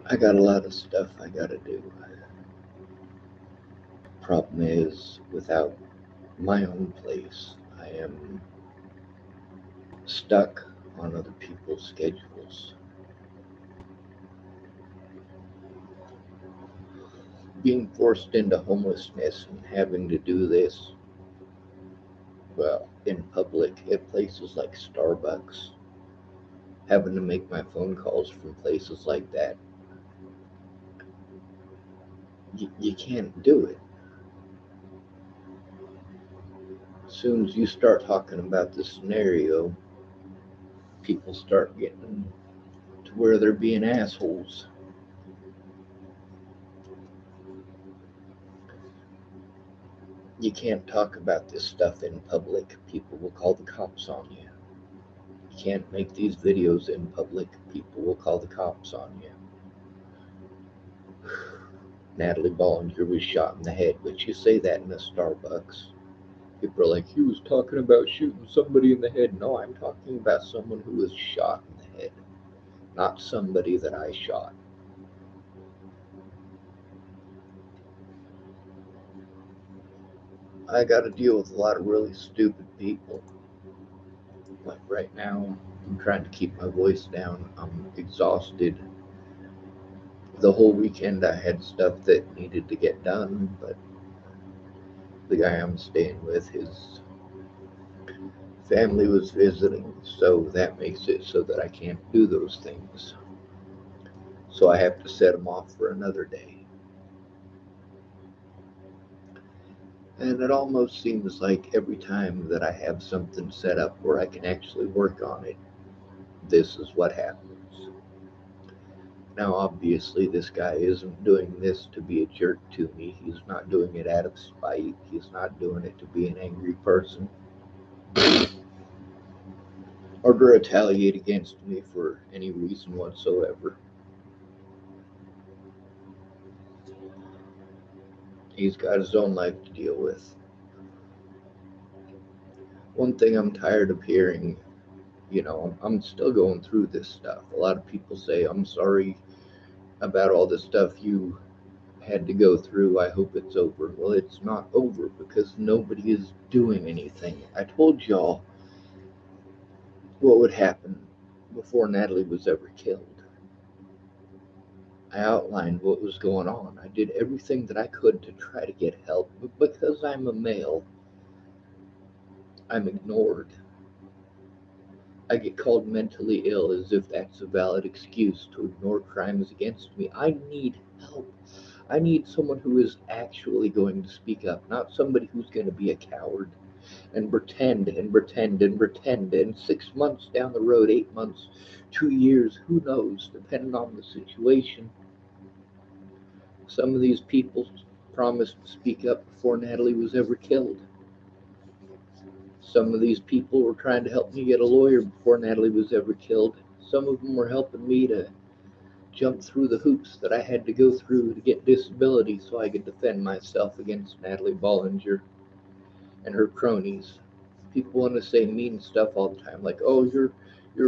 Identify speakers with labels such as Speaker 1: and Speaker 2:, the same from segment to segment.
Speaker 1: I got a lot of stuff I gotta do. Problem is, without my own place, I am stuck on other people's schedules. Being forced into homelessness and having to do this, well, in public at places like Starbucks, having to make my phone calls from places like that, you can't do it. As soon as you start talking about this scenario, people start getting to where they're being assholes. You can't talk about this stuff in public. People will call the cops on you. You can't make these videos in public. People will call the cops on you. Natalie Bollinger was shot in the head, but you say that in a Starbucks. People are like, he was talking about shooting somebody in the head. No, I'm talking about someone who was shot in the head, not somebody that I shot. I got to deal with a lot of really stupid people. Like right now, I'm trying to keep my voice down. I'm exhausted. The whole weekend I had stuff that needed to get done, but the guy I'm staying with, his family was visiting, so that makes it so that I can't do those things. So I have to set him off for another day. And it almost seems like every time that I have something set up where I can actually work on it, this is what happens. Now, obviously, this guy isn't doing this to be a jerk to me. He's not doing it out of spite. He's not doing it to be an angry person or to retaliate against me for any reason whatsoever. He's got his own life to deal with. One thing I'm tired of hearing, I'm still going through this stuff. A lot of people say, I'm sorry about all the stuff you had to go through. I hope it's over. Well, it's not over because nobody is doing anything. I told y'all what would happen before Natalie was ever killed. I outlined what was going on. I did everything that I could to try to get help, but because I'm a male, I'm ignored. I get called mentally ill as if that's a valid excuse to ignore crimes against me. I need help. I need someone who is actually going to speak up, not somebody who's going to be a coward and pretend and pretend and pretend. And 6 months down the road, 8 months, 2 years, who knows, depending on the situation. Some of these people promised to speak up before Natalie was ever killed. Some of these people were trying to help me get a lawyer before Natalie was ever killed. Some of them were helping me to jump through the hoops that I had to go through to get disability so I could defend myself against Natalie Bollinger and her cronies. People want to say mean stuff all the time, like, "Oh, you're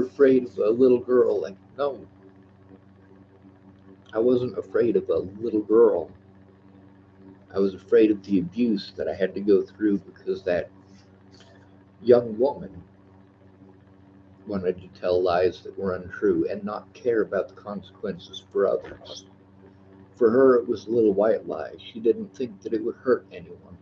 Speaker 1: afraid of a little girl." Like, no, I wasn't afraid of a little girl. I was afraid of the abuse that I had to go through because that young woman wanted to tell lies that were untrue and not care about the consequences for others. For her, it was a little white lie. She didn't think that it would hurt anyone.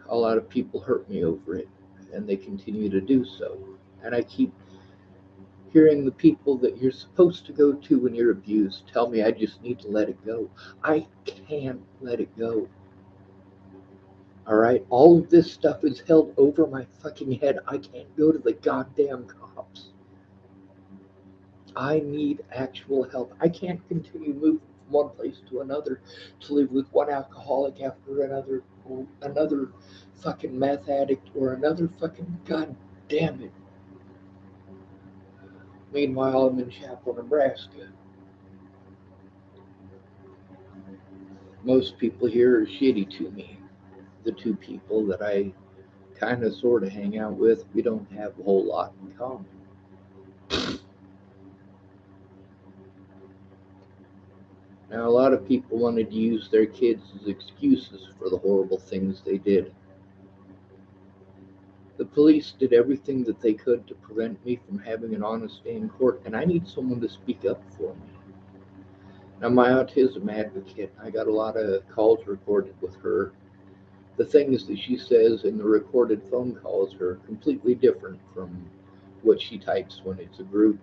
Speaker 1: A lot of people hurt me over it, and they continue to do so. And I keep hearing the people that you're supposed to go to when you're abused tell me I just need to let it go. I can't let it go. All right? All of this stuff is held over my fucking head. I can't go to the goddamn cops. I need actual help. I can't continue moving from one place to another to live with one alcoholic after another, or another fucking meth addict, or another fucking god damn it. Meanwhile, I'm in Chapel, Nebraska. Most people here are shitty to me. The two people that I kind of sort of hang out with, we don't have a whole lot in common. Now, a lot of people wanted to use their kids as excuses for the horrible things they did. The police did everything that they could to prevent me from having an honest day in court, and I need someone to speak up for me. Now, my autism advocate, I got a lot of calls recorded with her. The things that she says in the recorded phone calls are completely different from what she types when it's a group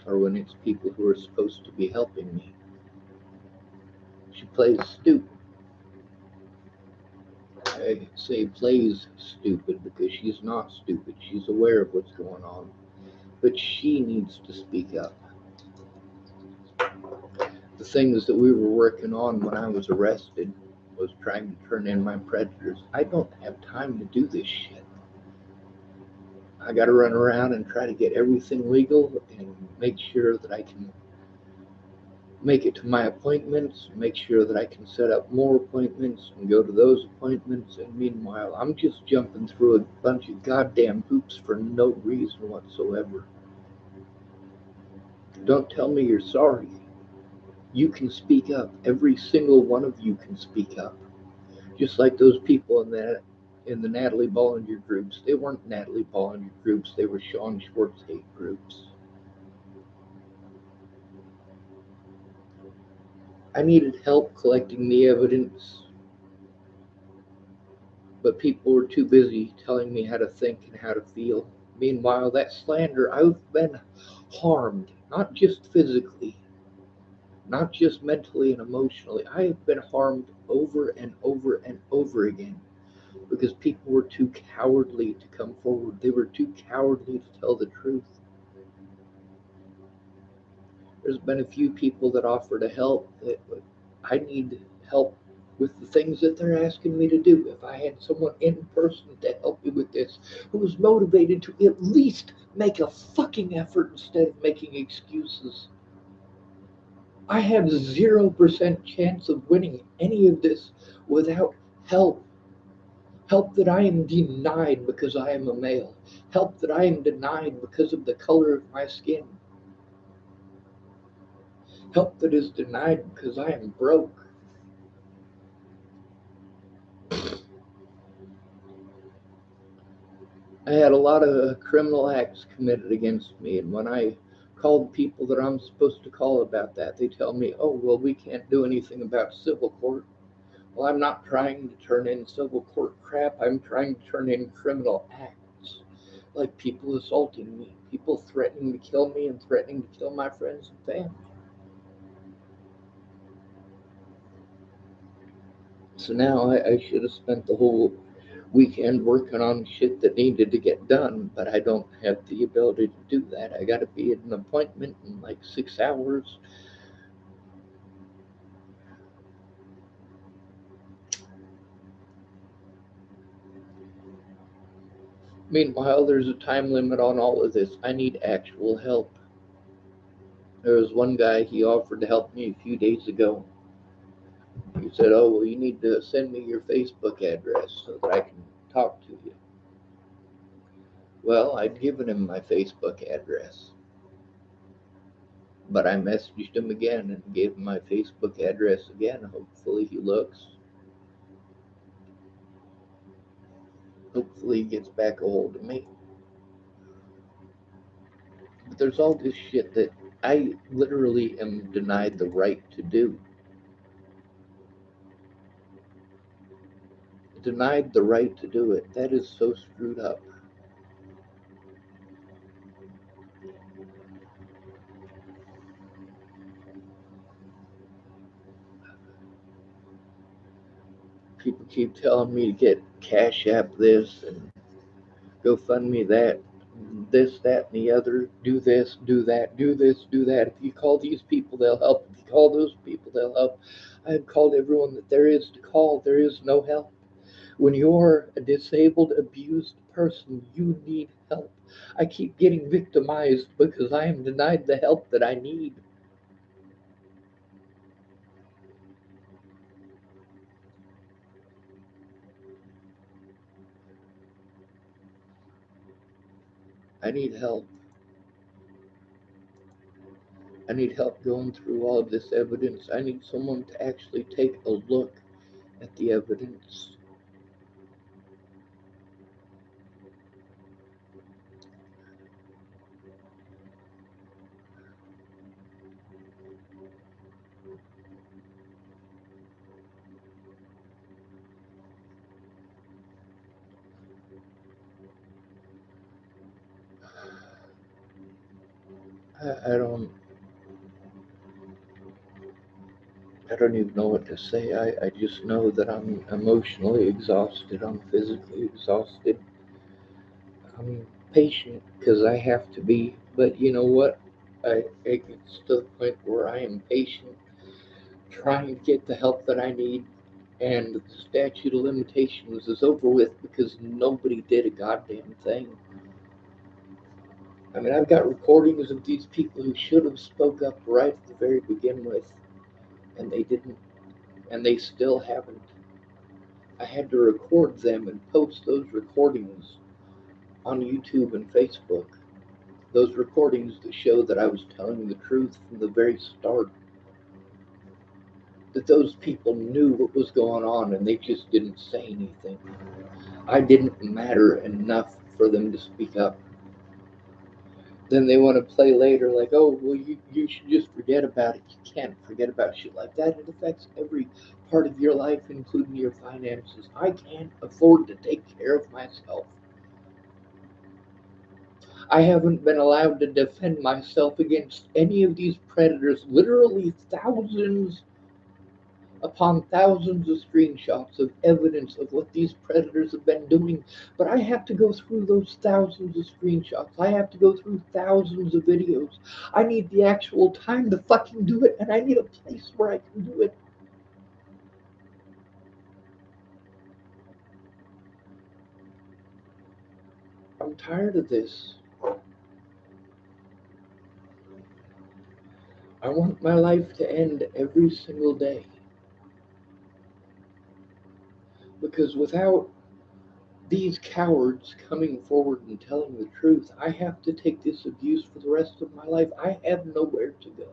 Speaker 1: or when it's people who are supposed to be helping me. She plays stupid. I say plays stupid because she's not stupid. She's aware of what's going on. But she needs to speak up. The things that we were working on when I was arrested was trying to turn in my predators. I don't have time to do this shit. I got to run around and try to get everything legal and make sure that I can make it to my appointments, make sure that I can set up more appointments and go to those appointments. And meanwhile, I'm just jumping through a bunch of goddamn hoops for no reason whatsoever. Don't tell me you're sorry. You can speak up. Every single one of you can speak up. Just like those people in the Natalie Bollinger groups. They weren't Natalie Bollinger groups, they were Sean Schwartz hate groups. I needed help collecting the evidence, but people were too busy telling me how to think and how to feel. Meanwhile, that slander, I've been harmed, not just physically, not just mentally and emotionally. I have been harmed over and over and over again because people were too cowardly to come forward. They were too cowardly to tell the truth. There's been a few people that offer to help. That I need help with the things that they're asking me to do. If I had someone in person to help me with this, who was motivated to at least make a fucking effort instead of making excuses. I have 0% chance of winning any of this without help. Help that I am denied because I am a male. Help that I am denied because of the color of my skin. Help that is denied because I am broke. I had a lot of criminal acts committed against me, and when I called people that I'm supposed to call about that, they tell me, oh, well, we can't do anything about civil court. Well, I'm not trying to turn in civil court crap, I'm trying to turn in criminal acts. Like people assaulting me, people threatening to kill me and threatening to kill my friends and family. So now I should have spent the whole weekend working on shit that needed to get done, but I don't have the ability to do that. I got to be at an appointment in like 6 hours. Meanwhile, there's a time limit on all of this. I need actual help. There was one guy, he offered to help me a few days ago. He said, oh, well, you need to send me your Facebook address so that I can talk to you. Well, I'd given him my Facebook address, but I messaged him again and gave him my Facebook address again. Hopefully he looks. Hopefully he gets back a hold of me. But there's all this shit that I literally am denied the right to do. Denied the right to do it. That is so screwed up. People keep telling me to get Cash App this and go fund me that, this, that, and the other. Do this, do that, do this, do that. If you call these people, they'll help. If you call those people, they'll help. I've called everyone that there is to call. There is no help. When you're a disabled, abused person, you need help. I keep getting victimized because I am denied the help that I need. I need help. I need help going through all of this evidence. I need someone to actually take a look at the evidence. I, I don't I don't even know what to say. I just know that I'm emotionally exhausted. I'm physically exhausted. I'm patient because I have to be. But you know what? It gets to the point where I am patient, trying to get the help that I need, and the statute of limitations is over with because nobody did a goddamn thing. I mean, I've got recordings of these people who should have spoke up right at the very begin with, and they didn't, and they still haven't. I had to record them and post those recordings on YouTube and Facebook. Those recordings that show that I was telling the truth from the very start, that those people knew what was going on and they just didn't say anything. I didn't matter enough for them to speak up. Then they want to play later like, oh, well, you should just forget about it. You can't forget about shit like that. It affects every part of your life, including your finances. I can't afford to take care of myself. I haven't been allowed to defend myself against any of these predators. Literally thousands upon thousands of screenshots of evidence of what these predators have been doing. But I have to go through those thousands of screenshots. I have to go through thousands of videos. I need the actual time to fucking do it, and I need a place where I can do it. I'm tired of this. I want my life to end every single day. Because without these cowards coming forward and telling the truth, I have to take this abuse for the rest of my life. I have nowhere to go.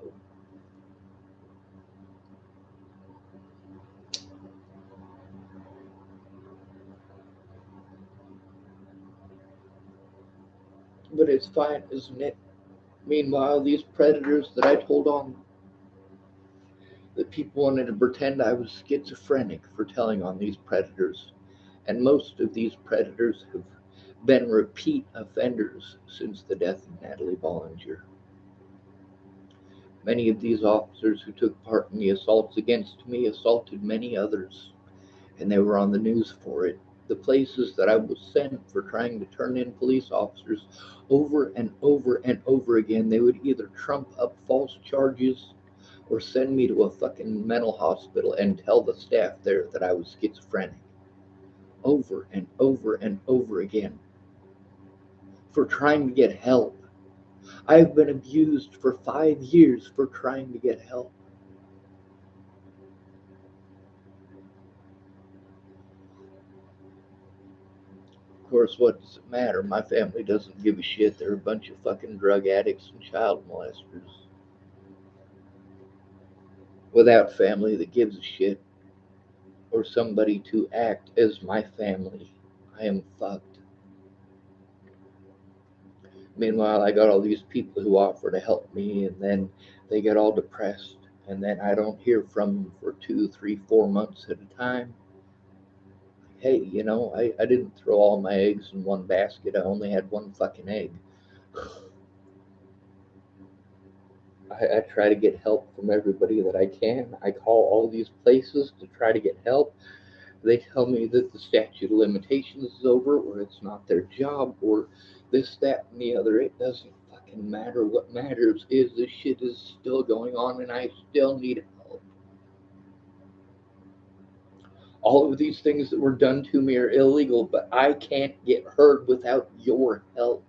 Speaker 1: But it's fine, isn't it? Meanwhile, these predators that I told on, that people wanted to pretend I was schizophrenic for telling on these predators. And most of these predators have been repeat offenders since the death of Natalie Bollinger. Many of these officers who took part in the assaults against me assaulted many others, and they were on the news for it. The places that I was sent for trying to turn in police officers over and over and over again, they would either trump up false charges or send me to a fucking mental hospital and tell the staff there that I was schizophrenic. Over and over and over again for trying to get help. I've been abused for 5 years for trying to get help. Of course, what does it matter? My family doesn't give a shit. They're a bunch of fucking drug addicts and child molesters. Without family that gives a shit, or somebody to act as my family, I am fucked. Meanwhile, I got all these people who offer to help me, and then they get all depressed, and then I don't hear from them for 2, 3, 4 months at a time. Hey, I didn't throw all my eggs in one basket. I only had one fucking egg. I try to get help from everybody that I can. I call all these places to try to get help. They tell me that the statute of limitations is over, or it's not their job, or this, that, and the other. It doesn't fucking matter. What matters is this shit is still going on, and I still need help. All of these things that were done to me are illegal, but I can't get heard without your help.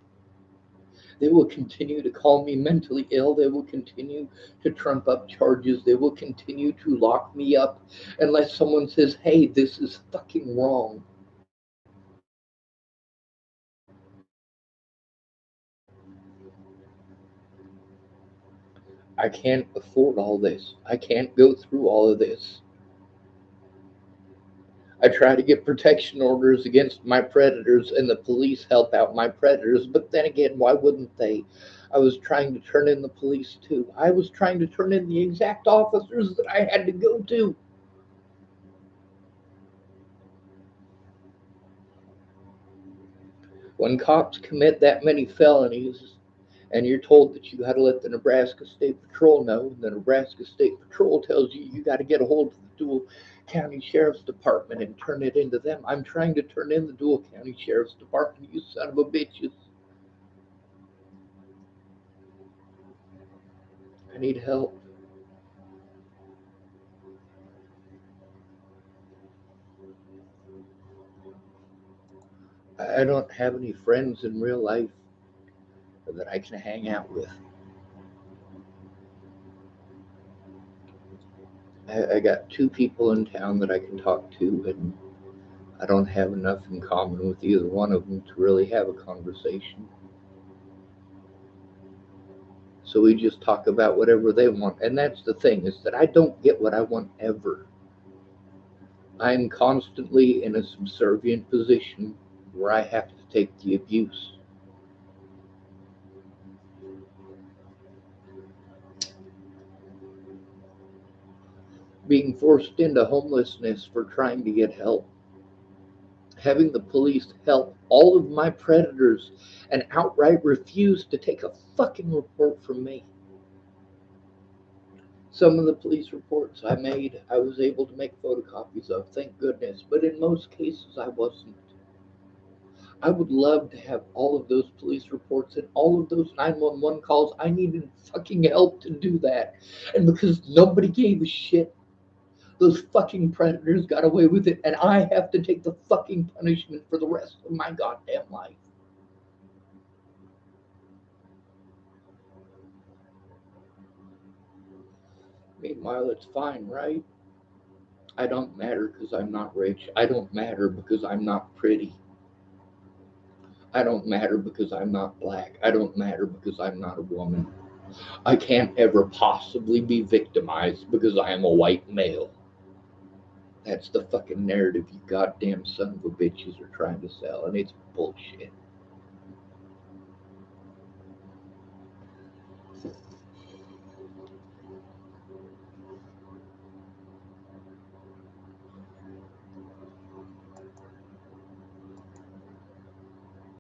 Speaker 1: They will continue to call me mentally ill. They will continue to trump up charges. They will continue to lock me up unless someone says, hey, this is fucking wrong. I can't afford all this. I can't go through all of this. I try to get protection orders against my predators, and the police help out my predators, but then again, why wouldn't they? I was trying to turn in the police too. I was trying to turn in the exact officers that I had to go to. When cops commit that many felonies, and you're told that you got to let the Nebraska State Patrol know, and the Nebraska State Patrol tells you you got to get a hold of the Dual County Sheriff's Department and turn it into them. I'm trying to turn in the Dual County Sheriff's Department, you son of a bitches. I need help. I don't have any friends in real life that I can hang out with. I got two people in town that I can talk to, and I don't have enough in common with either one of them to really have a conversation. So we just talk about whatever they want. And that's the thing, is that I don't get what I want ever. I'm constantly in a subservient position where I have to take the abuse. Being forced into homelessness for trying to get help. Having the police help all of my predators and outright refuse to take a fucking report from me. Some of the police reports I made, I was able to make photocopies of, thank goodness, but in most cases I wasn't. I would love to have all of those police reports and all of those 911 calls. I needed fucking help to do that. And because nobody gave a shit, those fucking predators got away with it, and I have to take the fucking punishment for the rest of my goddamn life. Meanwhile, it's fine, right? I don't matter because I'm not rich. I don't matter because I'm not pretty. I don't matter because I'm not black. I don't matter because I'm not a woman. I can't ever possibly be victimized because I am a white male. That's the fucking narrative you goddamn son of a bitches are trying to sell, and it's bullshit.